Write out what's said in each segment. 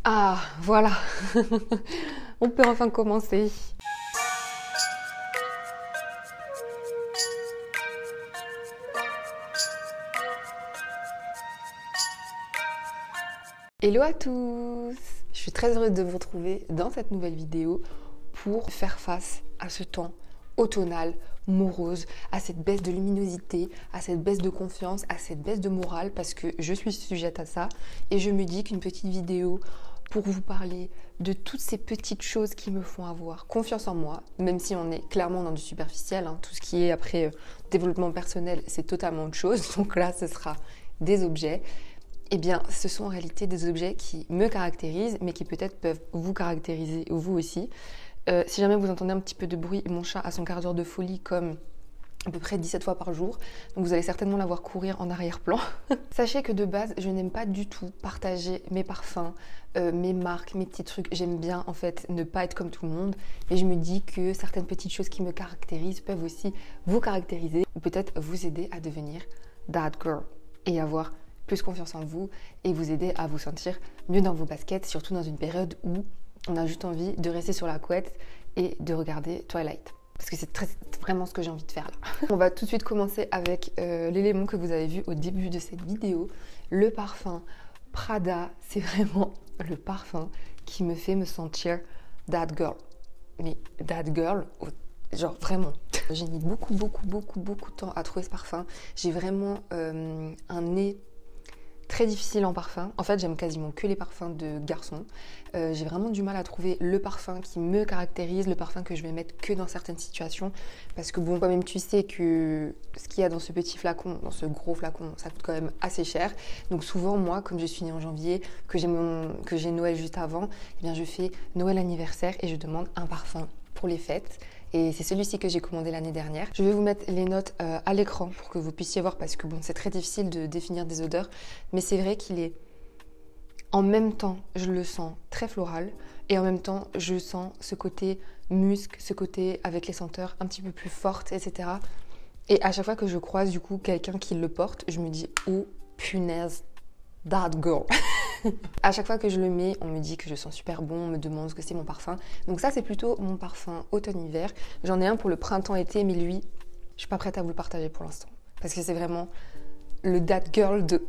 Ah, voilà. On peut enfin commencer. Hello à tous! Je suis très heureuse de vous retrouver dans cette nouvelle vidéo pour faire face à ce temps automnal, morose, à cette baisse de luminosité, à cette baisse de confiance, à cette baisse de morale, parce que je suis sujette à ça et je me dis qu'une petite vidéo pour vous parler de toutes ces petites choses qui me font avoir confiance en moi, même si on est clairement dans du superficiel, hein. Tout ce qui est après développement personnel, c'est totalement autre chose, donc là ce sera des objets. Eh bien, ce sont en réalité des objets qui me caractérisent, mais qui peut-être peuvent vous caractériser vous aussi. Si jamais vous entendez un petit peu de bruit, mon chat a son quart d'heure de folie comme à peu près 17 fois par jour, donc vous allez certainement la voir courir en arrière-plan. Sachez que de base, je n'aime pas du tout partager mes parfums, mes marques, mes petits trucs. J'aime bien en fait ne pas être comme tout le monde, mais je me dis que certaines petites choses qui me caractérisent peuvent aussi vous caractériser, ou peut-être vous aider à devenir that girl et avoir plus confiance en vous et vous aider à vous sentir mieux dans vos baskets, surtout dans une période où on a juste envie de rester sur la couette et de regarder Twilight. Parce que c'est vraiment ce que j'ai envie de faire là. On va tout de suite commencer avec l'élément que vous avez vu au début de cette vidéo. Le parfum Prada, c'est vraiment le parfum qui me fait me sentir that girl. Mais that girl, genre vraiment. J'ai mis beaucoup de temps à trouver ce parfum. J'ai vraiment un nez très difficile en parfum. En fait, j'aime quasiment que les parfums de garçons. J'ai vraiment du mal à trouver le parfum qui me caractérise, le parfum que je vais mettre que dans certaines situations. Parce que bon, quand même, tu sais que ce qu'il y a dans ce petit flacon, dans ce gros flacon, ça coûte quand même assez cher. Donc souvent, moi, comme je suis née en janvier, que j'ai Noël juste avant, eh bien, je fais Noël anniversaire et je demande un parfum pour les fêtes. Et c'est celui-ci que j'ai commandé l'année dernière. Je vais vous mettre les notes à l'écran pour que vous puissiez voir, parce que bon, c'est très difficile de définir des odeurs, mais c'est vrai qu'il est en même temps, je le sens très floral, et en même temps, je sens ce côté musc, ce côté avec les senteurs un petit peu plus fortes, etc. Et à chaque fois que je croise du coup quelqu'un qui le porte, je me dis oh punaise, that girl. À chaque fois que je le mets, on me dit que je sens super bon, on me demande ce que c'est mon parfum. Donc ça, c'est plutôt mon parfum automne-hiver. J'en ai un pour le printemps-été, mais lui, je suis pas prête à vous le partager pour l'instant. Parce que c'est vraiment le that girl de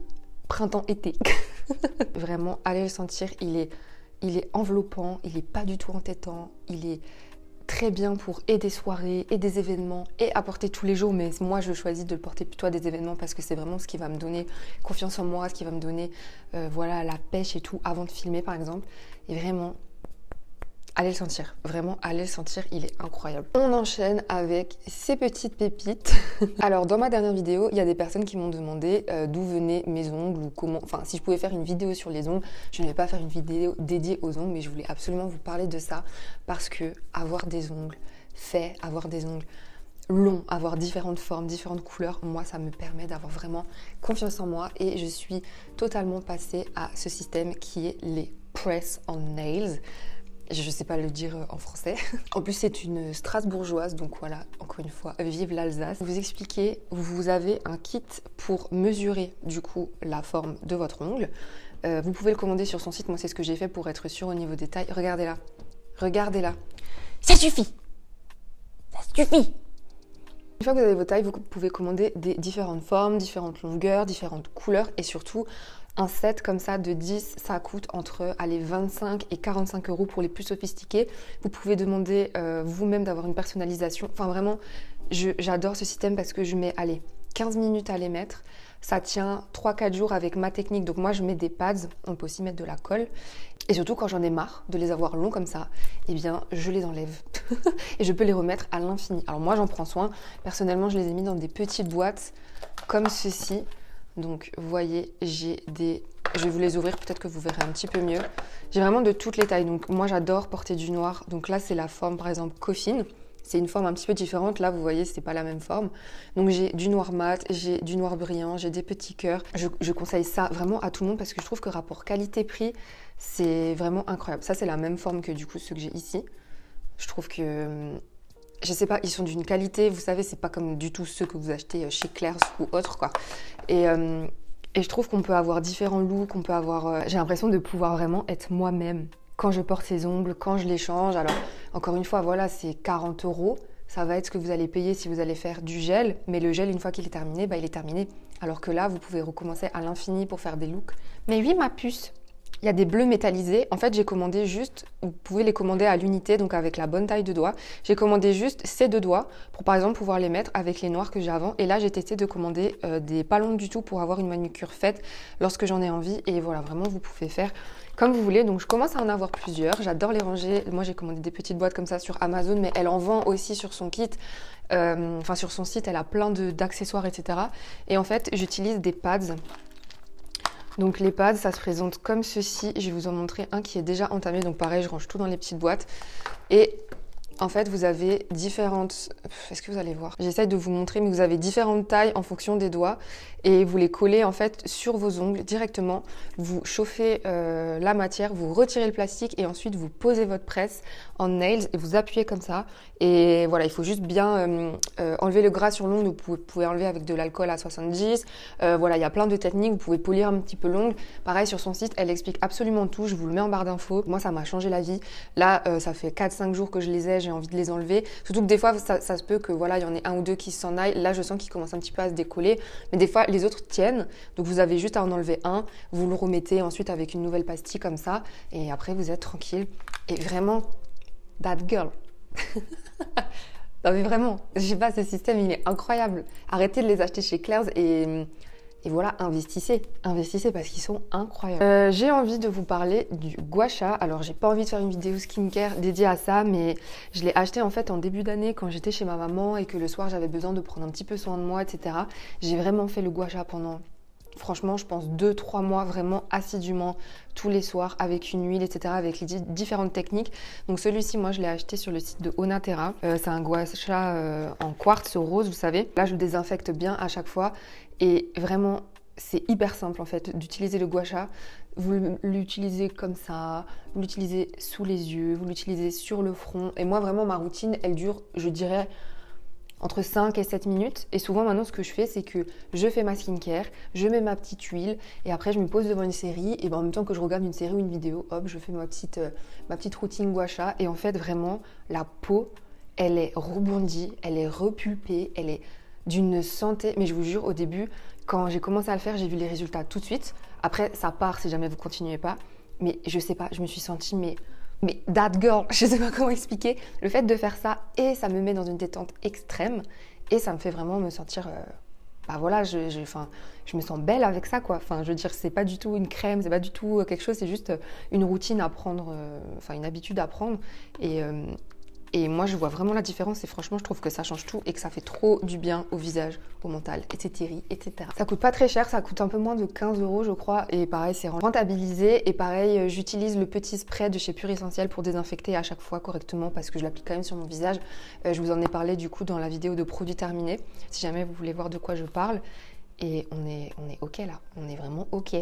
printemps-été. Vraiment, allez le sentir, il est enveloppant, il est pas du tout entêtant, il est très bien pour et des soirées et des événements et à porter tous les jours, mais moi je choisis de le porter plutôt à des événements parce que c'est vraiment ce qui va me donner confiance en moi, ce qui va me donner voilà, la pêche et tout avant de filmer par exemple. Et vraiment, allez le sentir, vraiment allez le sentir, il est incroyable. On enchaîne avec ces petites pépites. Alors dans ma dernière vidéo, il y a des personnes qui m'ont demandé d'où venaient mes ongles ou comment, enfin si je pouvais faire une vidéo sur les ongles. Je ne vais pas faire une vidéo dédiée aux ongles, mais je voulais absolument vous parler de ça parce que avoir des ongles faits, avoir des ongles longs, avoir différentes formes, différentes couleurs, moi ça me permet d'avoir vraiment confiance en moi et je suis totalement passée à ce système qui est les press on nails. Je ne sais pas le dire en français. En plus, c'est une strasbourgeoise, donc voilà, encore une fois, vive l'Alsace. Vous expliquez, vous avez un kit pour mesurer du coup la forme de votre ongle. Vous pouvez le commander sur son site. Moi, c'est ce que j'ai fait pour être sûre au niveau des tailles. Regardez-la. Regardez-la. Ça suffit. Ça suffit. Une fois que vous avez vos tailles, vous pouvez commander des différentes formes, différentes longueurs, différentes couleurs et surtout un set comme ça de 10, ça coûte entre 25 et 45 € pour les plus sophistiqués. Vous pouvez demander vous-même d'avoir une personnalisation. Enfin vraiment, j'adore ce système parce que je mets 15 minutes à les mettre. Ça tient 3-4 jours avec ma technique. Donc moi, je mets des pads. On peut aussi mettre de la colle. Et surtout, quand j'en ai marre de les avoir longs comme ça, eh bien, je les enlève. Et je peux les remettre à l'infini. Alors moi, j'en prends soin. Personnellement, je les ai mis dans des petites boîtes comme ceci. Donc, vous voyez, j'ai des... Je vais vous les ouvrir, peut-être que vous verrez un petit peu mieux. J'ai vraiment de toutes les tailles. Donc, moi, j'adore porter du noir. Donc là, c'est la forme, par exemple, coffin. C'est une forme un petit peu différente. Là, vous voyez, c'est pas la même forme. Donc, j'ai du noir mat, j'ai du noir brillant, j'ai des petits cœurs. Je conseille ça vraiment à tout le monde parce que je trouve que rapport qualité-prix, c'est vraiment incroyable. Ça, c'est la même forme que du coup, ceux que j'ai ici. Je trouve que... Je sais pas, ils sont d'une qualité, vous savez, c'est pas comme du tout ceux que vous achetez chez Claire's ou autre, quoi. Et Et je trouve qu'on peut avoir différents looks, on peut avoir... j'ai l'impression de pouvoir vraiment être moi-même. Quand je porte ces ongles, quand je les change, alors encore une fois, voilà, c'est 40 €. Ça va être ce que vous allez payer si vous allez faire du gel. Mais le gel, une fois qu'il est terminé, bah, il est terminé. Alors que là, vous pouvez recommencer à l'infini pour faire des looks. Mais oui, ma puce, il y a des bleus métallisés. En fait, j'ai commandé juste, vous pouvez les commander à l'unité, donc avec la bonne taille de doigts. J'ai commandé juste ces 2 doigts pour, par exemple, pouvoir les mettre avec les noirs que j'ai avant. Et là, j'ai testé de commander des pas longues du tout pour avoir une manucure faite lorsque j'en ai envie. Et voilà, vraiment, vous pouvez faire comme vous voulez. Donc, je commence à en avoir plusieurs. J'adore les ranger. Moi, j'ai commandé des petites boîtes comme ça sur Amazon, mais elle en vend aussi sur son kit. Enfin, sur son site, elle a plein d'accessoires, etc. Et en fait, j'utilise des pads. Donc les pads, ça se présente comme ceci. Je vais vous en montrer un qui est déjà entamé. Donc pareil, je range tout dans les petites boîtes. Et en fait, vous avez différentes... Est-ce que vous allez voir? J'essaye de vous montrer, mais vous avez différentes tailles en fonction des doigts. Et vous les collez en fait sur vos ongles directement. Vous chauffez la matière, vous retirez le plastique et ensuite vous posez votre presse en nails et vous appuyez comme ça. Et voilà, il faut juste bien enlever le gras sur l'ongle. Vous pouvez enlever avec de l'alcool à 70. Voilà, il y a plein de techniques. Vous pouvez polir un petit peu l'ongle. Pareil, sur son site, elle explique absolument tout. Je vous le mets en barre d'infos. Moi, ça m'a changé la vie. Là, ça fait 4-5 jours que je les ai. J'ai envie de les enlever. Surtout que des fois, ça se peut que voilà, il y en ait un ou deux qui s'en aillent. Là, je sens qu'ils commencent un petit peu à se décoller. Mais des fois, les autres tiennent. Donc, vous avez juste à en enlever un. Vous le remettez ensuite avec une nouvelle pastille comme ça. Et après, vous êtes tranquille. Et vraiment, that girl. Non mais vraiment, je sais pas, ce système il est incroyable. Arrêtez de les acheter chez Claire's et voilà, investissez parce qu'ils sont incroyables. J'ai envie de vous parler du gua sha. Alors j'ai pas envie de faire une vidéo skincare dédiée à ça, mais je l'ai acheté en fait en début d'année quand j'étais chez ma maman et que le soir j'avais besoin de prendre un petit peu soin de moi, etc. J'ai vraiment fait le gua sha pendant... Franchement, je pense 2-3 mois vraiment assidûment tous les soirs avec une huile, etc. avec les différentes techniques. Donc celui-ci, moi, je l'ai acheté sur le site de Onaterra. C'est un gua sha en quartz rose, vous savez. Là, je le désinfecte bien à chaque fois. Et vraiment, c'est hyper simple en fait d'utiliser le gua sha. Vous l'utilisez comme ça, vous l'utilisez sous les yeux, vous l'utilisez sur le front. Et moi, vraiment, ma routine, elle dure, je dirais... entre 5 et 7 minutes. Et souvent, maintenant, ce que je fais, c'est que je fais ma skincare, je mets ma petite huile et après, je me pose devant une série. Et ben, en même temps que je regarde une série ou une vidéo, hop, je fais ma petite routine gua sha. Et en fait, vraiment, la peau, elle est rebondie, elle est repulpée, elle est d'une santé. Mais je vous jure, au début, quand j'ai commencé à le faire, j'ai vu les résultats tout de suite. Après, ça part si jamais vous continuez pas. Mais je sais pas, je me suis sentie... Mais that girl, je sais pas comment expliquer, le fait de faire ça et ça me met dans une détente extrême et ça me fait vraiment me sentir, bah voilà, je me sens belle avec ça quoi. Enfin, je veux dire, c'est pas du tout une crème, c'est pas du tout quelque chose, c'est juste une routine à prendre, enfin une habitude à prendre et moi je vois vraiment la différence et franchement je trouve que ça change tout et que ça fait trop du bien au visage, au mental, etc. Ça coûte pas très cher, ça coûte un peu moins de 15 € je crois et pareil c'est rentabilisé et pareil j'utilise le petit spray de chez Pure Essentiel pour désinfecter à chaque fois correctement parce que je l'applique quand même sur mon visage. Je vous en ai parlé du coup dans la vidéo de produits terminés si jamais vous voulez voir de quoi je parle. Et on est ok là, on est vraiment ok.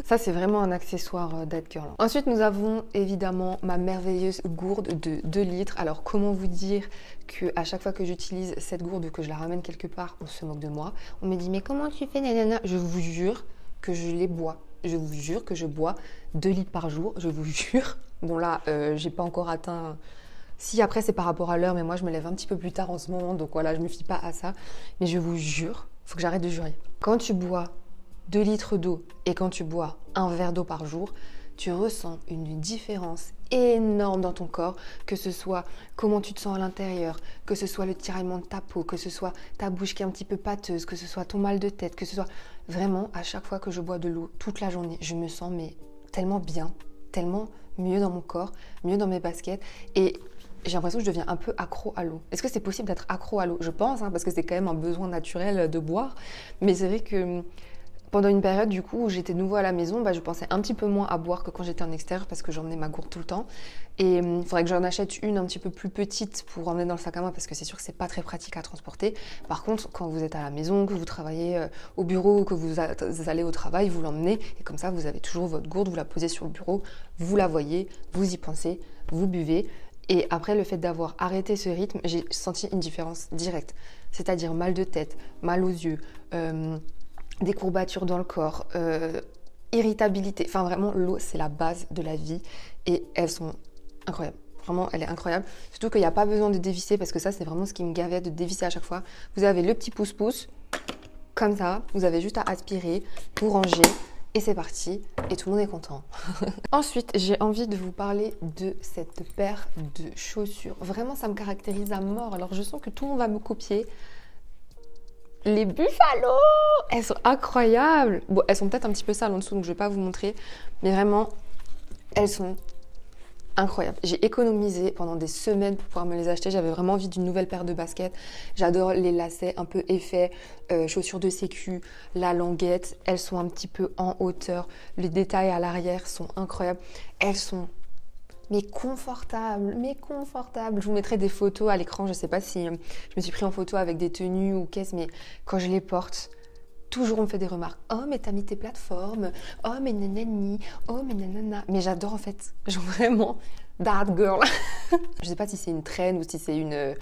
Ça c'est vraiment un accessoire That Girl. Ensuite nous avons évidemment ma merveilleuse gourde de 2 litres. Alors comment vous dire que à chaque fois que j'utilise cette gourde, que je la ramène quelque part, on se moque de moi. On me dit mais comment tu fais nanana? Je vous jure que je les bois. Je vous jure que je bois 2 litres par jour, je vous jure. Bon là j'ai pas encore atteint... Si après c'est par rapport à l'heure, mais moi je me lève un petit peu plus tard en ce moment, donc voilà, je me fie pas à ça. Mais je vous jure, faut que j'arrête de jurer. Quand tu bois 2 litres d'eau et quand tu bois un verre d'eau par jour, tu ressens une différence énorme dans ton corps, que ce soit comment tu te sens à l'intérieur, que ce soit le tiraillement de ta peau, que ce soit ta bouche qui est un petit peu pâteuse, que ce soit ton mal de tête, que ce soit... Vraiment, à chaque fois que je bois de l'eau, toute la journée, je me sens mais tellement bien, tellement mieux dans mon corps, mieux dans mes baskets et... j'ai l'impression que je deviens un peu accro à l'eau. Est-ce que c'est possible d'être accro à l'eau? Je pense, parce que c'est quand même un besoin naturel de boire. Mais c'est vrai que pendant une période, du coup, où j'étais nouveau à la maison, je pensais un petit peu moins à boire que quand j'étais en extérieur parce que j'emmenais ma gourde tout le temps. Et il faudrait que j'en achète une un petit peu plus petite pour emmener dans le sac à main parce que c'est sûr que c'est pas très pratique à transporter. Par contre, quand vous êtes à la maison, que vous travaillez au bureau, que vous allez au travail, vous l'emmenez et comme ça, vous avez toujours votre gourde, vous la posez sur le bureau, vous la voyez, vous y pensez, vous buvez. Et après, le fait d'avoir arrêté ce rythme, j'ai senti une différence directe. C'est-à-dire mal de tête, mal aux yeux, des courbatures dans le corps, irritabilité. Enfin vraiment, l'eau, c'est la base de la vie et elles sont incroyables. Vraiment, elle est incroyable. Surtout qu'il n'y a pas besoin de dévisser parce que ça, c'est vraiment ce qui me gavait de dévisser à chaque fois. Vous avez le petit pouce-pouce, comme ça. Vous avez juste à aspirer, vous ranger et c'est parti. Et tout le monde est content. Ensuite, j'ai envie de vous parler de cette paire de chaussures. Vraiment, ça me caractérise à mort. Alors, je sens que tout le monde va me copier. Les Buffalo, elles sont incroyables. Bon, elles sont peut-être un petit peu sales en dessous, donc je ne vais pas vous montrer. Mais vraiment, elles sont incroyable. J'ai économisé pendant des semaines pour pouvoir me les acheter. J'avais vraiment envie d'une nouvelle paire de baskets. J'adore les lacets un peu effets, chaussures de sécu, la languette. Elles sont un petit peu en hauteur. Les détails à l'arrière sont incroyables. Elles sont mais confortables. Je vous mettrai des photos à l'écran. Je ne sais pas si je me suis pris en photo avec des tenues ou qu'est-ce, mais quand je les porte, toujours on me fait des remarques. Oh, mais t'as mis tes plateformes. Oh, mais nanani. Oh, mais nanana. Mais j'adore en fait. Genre vraiment, that girl. Je sais pas si c'est une trend ou si c'est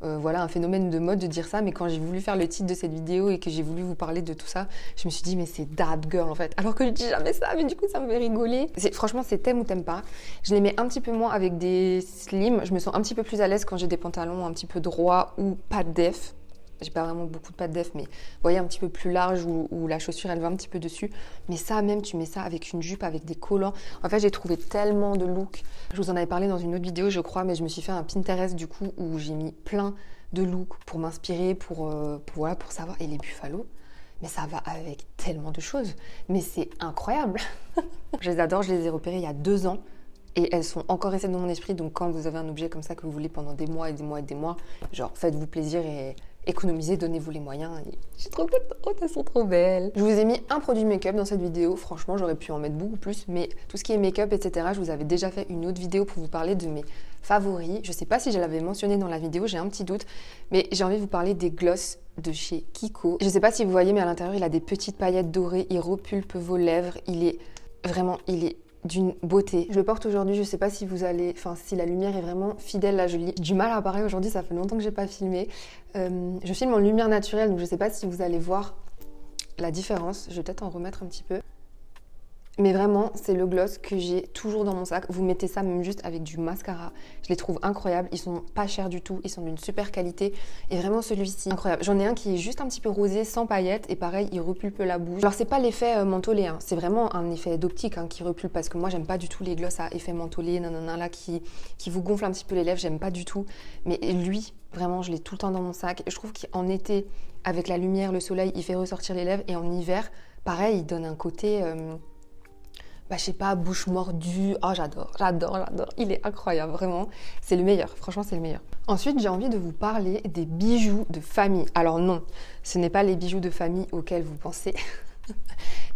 voilà, un phénomène de mode de dire ça, mais quand j'ai voulu faire le titre de cette vidéo et que j'ai voulu vous parler de tout ça, je me suis dit, mais c'est that girl en fait. Alors que je dis jamais ça, mais du coup, ça me fait rigoler. Franchement, c'est t'aimes ou t'aimes pas. Je les mets un petit peu moins avec des slims. Je me sens un petit peu plus à l'aise quand j'ai des pantalons un petit peu droits ou pas def. J'ai pas vraiment beaucoup de pattes def, mais vous voyez, un petit peu plus large où la chaussure elle va un petit peu dessus. Mais ça même, tu mets ça avec une jupe, avec des collants. En fait, j'ai trouvé tellement de looks. Je vous en avais parlé dans une autre vidéo, je crois, mais je me suis fait un Pinterest du coup où j'ai mis plein de looks pour m'inspirer, pour savoir. Et les Buffalo, mais ça va avec tellement de choses. Mais c'est incroyable. Je les adore, je les ai repérés il y a 2 ans. Et elles sont encore restées dans mon esprit. Donc quand vous avez un objet comme ça que vous voulez pendant des mois et des mois et des mois, genre faites-vous plaisir et économisez, donnez-vous les moyens. Je suis trop contente, elles sont trop belles. Je vous ai mis un produit make-up dans cette vidéo. Franchement, j'aurais pu en mettre beaucoup plus. Mais tout ce qui est make-up, etc., je vous avais déjà fait une autre vidéo pour vous parler de mes favoris. Je sais pas si je l'avais mentionné dans la vidéo, j'ai un petit doute. Mais j'ai envie de vous parler des gloss de chez Kiko. Je sais pas si vous voyez, mais à l'intérieur, il a des petites paillettes dorées. Il repulpe vos lèvres. Il est d'une beauté. Je le porte aujourd'hui, je sais pas si si la lumière est vraiment fidèle. Là, j'ai du mal à parler aujourd'hui, ça fait longtemps que j'ai pas filmé. Je filme en lumière naturelle, donc je sais pas si vous allez voir la différence. Je vais peut-être en remettre un petit peu. Mais vraiment, c'est le gloss que j'ai toujours dans mon sac. Vous mettez ça même juste avec du mascara. Je les trouve incroyables. Ils sont pas chers du tout. Ils sont d'une super qualité. Et vraiment, celui-ci, incroyable. J'en ai un qui est juste un petit peu rosé, sans paillettes. Et pareil, il repulpe la bouche. Alors, c'est pas l'effet mentholé. Hein. C'est vraiment un effet d'optique qui repulpe. Parce que moi, j'aime pas du tout les gloss à effet mentholé, nanana, là, qui vous gonflent un petit peu les lèvres. J'aime pas du tout. Mais lui, vraiment, je l'ai tout le temps dans mon sac. Et je trouve qu'en été, avec la lumière, le soleil, il fait ressortir les lèvres. Et en hiver, pareil, il donne un côté... je sais pas, bouche mordue. Oh, j'adore. Il est incroyable, vraiment. C'est le meilleur. Franchement, c'est le meilleur. Ensuite, j'ai envie de vous parler des bijoux de famille. Alors non, ce n'est pas les bijoux de famille auxquels vous pensez,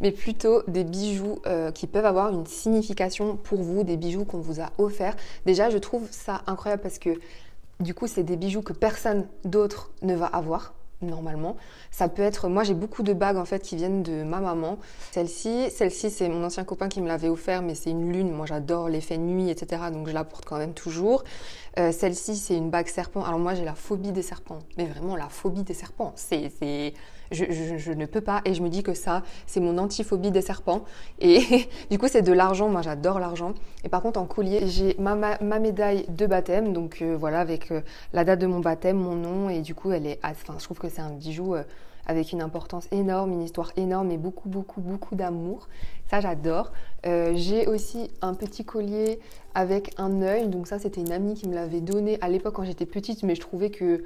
mais plutôt des bijoux qui peuvent avoir une signification pour vous, des bijoux qu'on vous a offerts. Déjà, je trouve ça incroyable parce que du coup, c'est des bijoux que personne d'autre ne va avoir. Normalement, ça peut être, moi j'ai beaucoup de bagues en fait qui viennent de ma maman. Celle-ci c'est mon ancien copain qui me l'avait offert, mais c'est une lune, moi j'adore l'effet nuit, etc., donc je la porte quand même toujours. Celle-ci c'est une bague serpent. Alors moi j'ai la phobie des serpents, mais vraiment la phobie des serpents, je ne peux pas, et je me dis que ça c'est mon antiphobie des serpents. Et du coup c'est de l'argent, moi j'adore l'argent. Et par contre en collier j'ai ma médaille de baptême, donc voilà, avec la date de mon baptême, mon nom, et du coup elle est, je trouve que c'est un bijou avec une importance énorme, une histoire énorme et beaucoup d'amour. Ça j'adore. J'ai aussi un petit collier avec un œil, donc ça c'était une amie qui me l'avait donné à l'époque quand j'étais petite, mais je trouvais que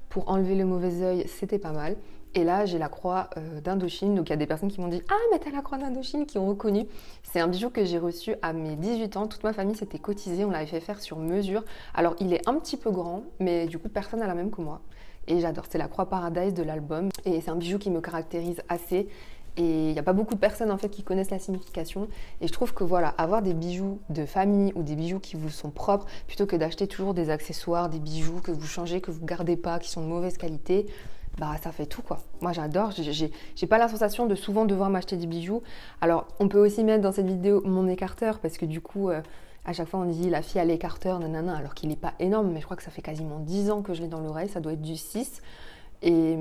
pour enlever le mauvais œil c'était pas mal. Et là, j'ai la croix d'Indochine. Donc, il y a des personnes qui m'ont dit « Ah, mais t'as la croix d'Indochine » qui ont reconnu. C'est un bijou que j'ai reçu à mes 18 ans. Toute ma famille s'était cotisée. On l'avait fait faire sur mesure. Alors, il est un petit peu grand, mais du coup, personne n'a la même que moi. Et j'adore. C'est la croix Paradise de l'album. Et c'est un bijou qui me caractérise assez. Et il n'y a pas beaucoup de personnes en fait qui connaissent la signification. Et je trouve que voilà, avoir des bijoux de famille ou des bijoux qui vous sont propres, plutôt que d'acheter toujours des accessoires, des bijoux que vous changez, que vous gardez pas, qui sont de mauvaise qualité, bah ça fait tout quoi. Moi j'adore, j'ai pas la sensation de souvent devoir m'acheter des bijoux. Alors on peut aussi mettre dans cette vidéo mon écarteur, parce que du coup à chaque fois on dit la fille a l'écarteur, nanana, alors qu'il est pas énorme, mais je crois que ça fait quasiment 10 ans que je l'ai dans l'oreille, ça doit être du 6. Et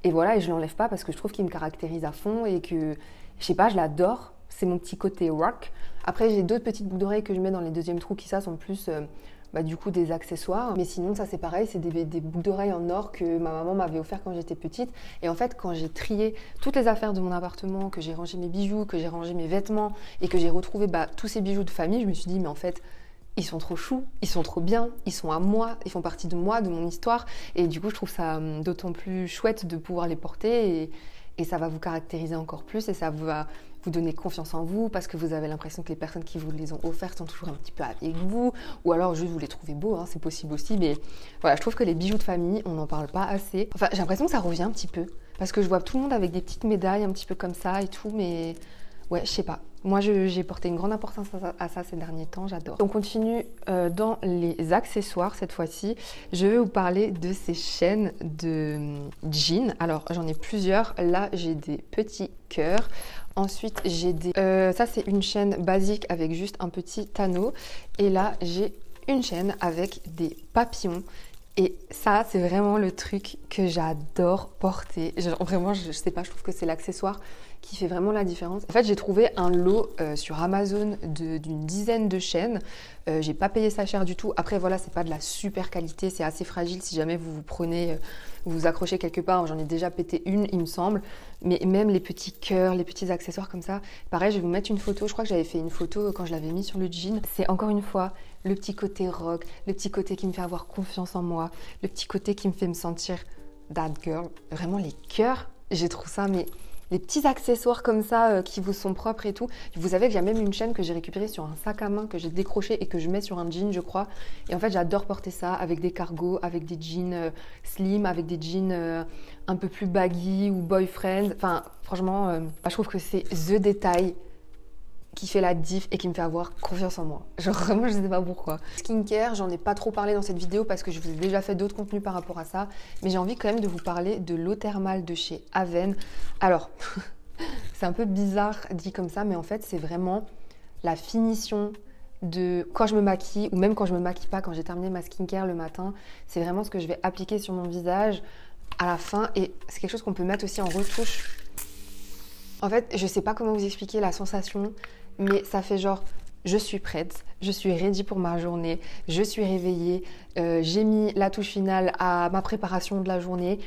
voilà, et je l'enlève pas parce que je trouve qu'il me caractérise à fond et que, je sais pas, je l'adore. C'est mon petit côté rock. Après, j'ai d'autres petites boucles d'oreilles que je mets dans les deuxièmes trous qui, ça, sont plus du coup des accessoires. Mais sinon, ça c'est pareil, c'est des boucles d'oreilles en or que ma maman m'avait offert quand j'étais petite. Et en fait, quand j'ai trié toutes les affaires de mon appartement, que j'ai rangé mes bijoux, que j'ai rangé mes vêtements et que j'ai retrouvé tous ces bijoux de famille, je me suis dit, mais en fait, ils sont trop choux, ils sont trop bien, ils sont à moi, ils font partie de moi, de mon histoire. Et du coup, je trouve ça d'autant plus chouette de pouvoir les porter et ça va vous caractériser encore plus et ça va vous donner confiance en vous parce que vous avez l'impression que les personnes qui vous les ont offertes sont toujours un petit peu avec vous ou alors juste vous les trouvez beaux, hein, c'est possible aussi. Mais voilà, je trouve que les bijoux de famille, on n'en parle pas assez. Enfin, j'ai l'impression que ça revient un petit peu parce que je vois tout le monde avec des petites médailles un petit peu comme ça et tout, mais ouais, je sais pas. Moi, j'ai porté une grande importance à ça ces derniers temps, j'adore. On continue dans les accessoires cette fois-ci. Je vais vous parler de ces chaînes de jeans. Alors, j'en ai plusieurs. Là, j'ai des petits cœurs. Ensuite, j'ai des... ça, c'est une chaîne basique avec juste un petit anneau. Et là, j'ai une chaîne avec des papillons. Et ça, c'est vraiment le truc que j'adore porter. Vraiment, je sais pas, je trouve que c'est l'accessoire qui fait vraiment la différence. En fait, j'ai trouvé un lot sur Amazon d'une dizaine de chaînes. J'ai pas payé ça cher du tout. Après, voilà, c'est pas de la super qualité, c'est assez fragile si jamais vous prenez, vous vous accrochez quelque part. J'en ai déjà pété une, il me semble. Mais même les petits cœurs, les petits accessoires comme ça. Pareil, je vais vous mettre une photo. Je crois que j'avais fait une photo quand je l'avais mis sur le jean. C'est encore une fois le petit côté rock, le petit côté qui me fait avoir confiance en moi, le petit côté qui me fait me sentir that girl. Vraiment, les cœurs, j'ai trouvé ça, mais les petits accessoires comme ça qui vous sont propres et tout. Vous savez que j'ai même une chaîne que j'ai récupérée sur un sac à main que j'ai décroché et que je mets sur un jean, je crois. Et en fait, j'adore porter ça avec des cargos, avec des jeans slim, avec des jeans un peu plus baggy ou boyfriend. Enfin, franchement, je trouve que c'est the détail qui fait la diff et qui me fait avoir confiance en moi. Genre vraiment, je sais pas pourquoi. Skincare, j'en ai pas trop parlé dans cette vidéo parce que je vous ai déjà fait d'autres contenus par rapport à ça, mais j'ai envie quand même de vous parler de l'eau thermale de chez Aven. Alors, c'est un peu bizarre dit comme ça, mais en fait, c'est vraiment la finition de quand je me maquille ou même quand je me maquille pas, quand j'ai terminé ma skincare le matin, c'est vraiment ce que je vais appliquer sur mon visage à la fin et c'est quelque chose qu'on peut mettre aussi en retouche. En fait, je sais pas comment vous expliquer la sensation, mais ça fait genre, je suis prête, je suis ready pour ma journée, je suis réveillée, j'ai mis la touche finale à ma préparation de la journée,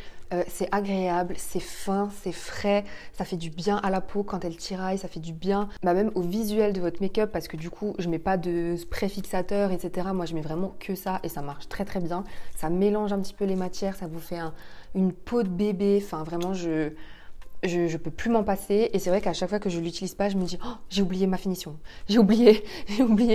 c'est agréable, c'est fin, c'est frais, ça fait du bien à la peau quand elle tiraille, ça fait du bien même au visuel de votre make-up parce que du coup, je mets pas de spray fixateur, etc. Moi, je mets vraiment que ça et ça marche très très bien. Ça mélange un petit peu les matières, ça vous fait une peau de bébé, enfin vraiment, je peux plus m'en passer et c'est vrai qu'à chaque fois que je l'utilise pas, je me dis oh, j'ai oublié ma finition, j'ai oublié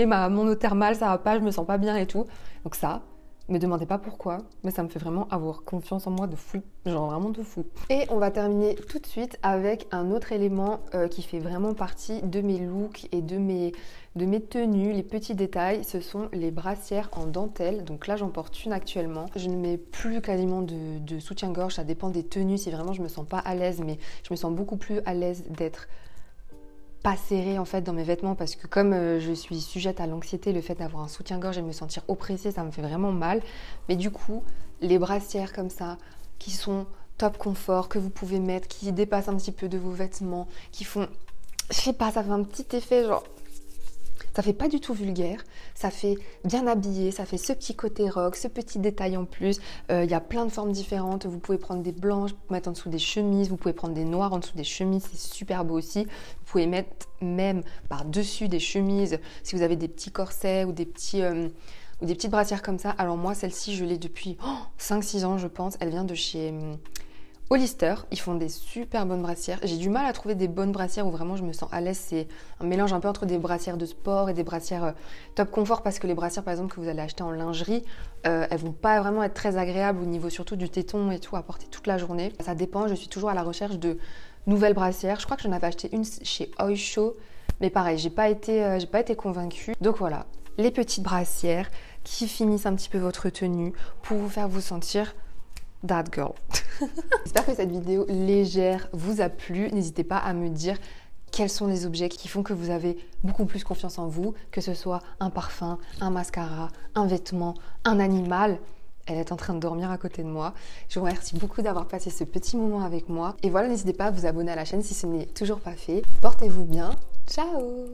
mon eau thermale, ça va pas, je me sens pas bien et tout. Donc ça, me demandez pas pourquoi, mais ça me fait vraiment avoir confiance en moi de fou, genre vraiment de fou. Et on va terminer tout de suite avec un autre élément qui fait vraiment partie de mes looks et de mes tenues, les petits détails, ce sont les brassières en dentelle. Donc là, j'en porte une actuellement. Je ne mets plus quasiment de soutien-gorge, ça dépend des tenues. Si vraiment je me sens pas à l'aise, mais je me sens beaucoup plus à l'aise d'être pas serrée en fait dans mes vêtements parce que comme je suis sujette à l'anxiété, le fait d'avoir un soutien-gorge et me sentir oppressée, ça me fait vraiment mal. Mais du coup, les brassières comme ça, qui sont top confort, que vous pouvez mettre, qui dépassent un petit peu de vos vêtements, qui font, je sais pas, ça fait un petit effet genre... Ça fait pas du tout vulgaire, ça fait bien habillé, ça fait ce petit côté rock, ce petit détail en plus. Il y a plein de formes différentes. Vous pouvez prendre des blanches, mettre en dessous des chemises, vous pouvez prendre des noirs en dessous des chemises, c'est super beau aussi. Vous pouvez mettre même par-dessus des chemises si vous avez des petits corsets ou des petites brassières comme ça. Alors moi, celle-ci, je l'ai depuis 5-6 ans, je pense. Elle vient de chez... Hollister, ils font des super bonnes brassières. J'ai du mal à trouver des bonnes brassières où vraiment je me sens à l'aise. C'est un mélange un peu entre des brassières de sport et des brassières top confort parce que les brassières par exemple que vous allez acheter en lingerie, elles vont pas vraiment être très agréables au niveau surtout du téton et tout à porter toute la journée. Ça dépend, je suis toujours à la recherche de nouvelles brassières. Je crois que j'en avais acheté une chez Oysho, mais pareil, j'ai pas été convaincue. Donc voilà, les petites brassières qui finissent un petit peu votre tenue pour vous faire vous sentir that girl. J'espère que cette vidéo légère vous a plu. N'hésitez pas à me dire quels sont les objets qui font que vous avez beaucoup plus confiance en vous, que ce soit un parfum, un mascara, un vêtement, un animal. Elle est en train de dormir à côté de moi. Je vous remercie beaucoup d'avoir passé ce petit moment avec moi. Et voilà, n'hésitez pas à vous abonner à la chaîne si ce n'est toujours pas fait. Portez-vous bien. Ciao!